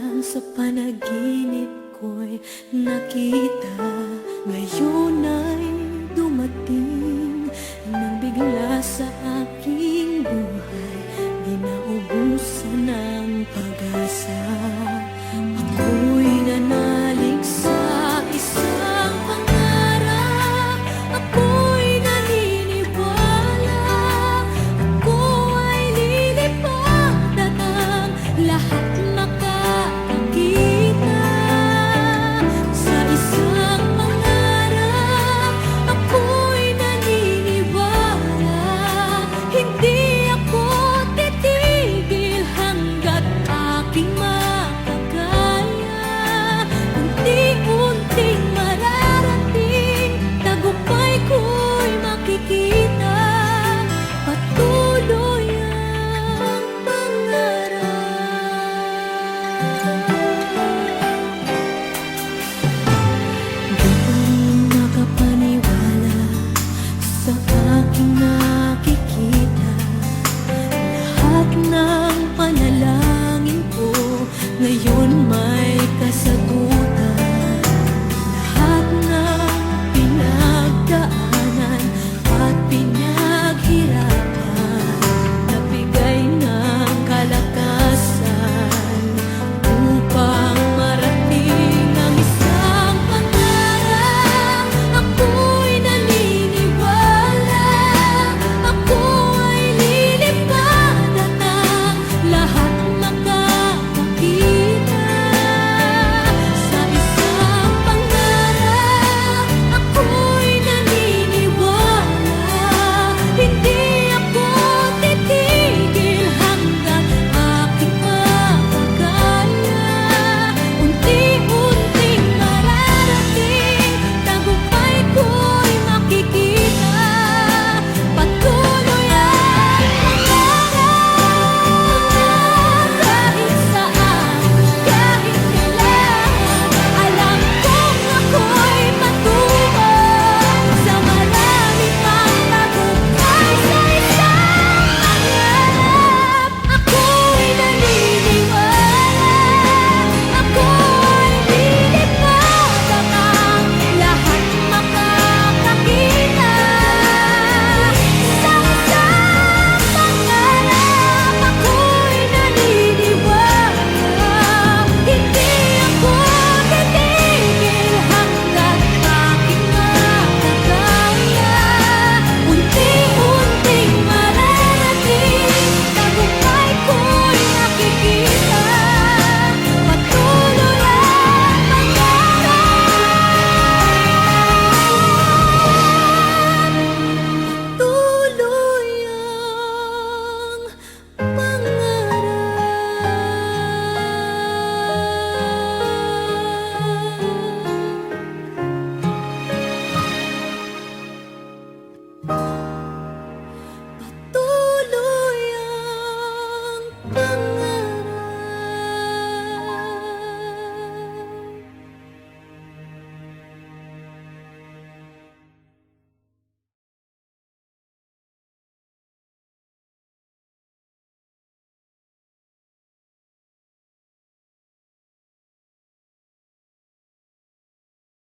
Minsan sa panaginip ko'y nakita, ngayon ay dumating nang bigla sa aking buhay, di naubusan ng pag-asa. Ako'y nanalig sa isang pangarap, ako'y naniniwala, ako ay lilipad at ang lahat makakakita. Sa isang pangarap, ako'y naniniwala, hindi ako titigil hanggat aking makakaya. Unti-unting mararating, tagumpay ko'y makikita, patuloy ang pangarap.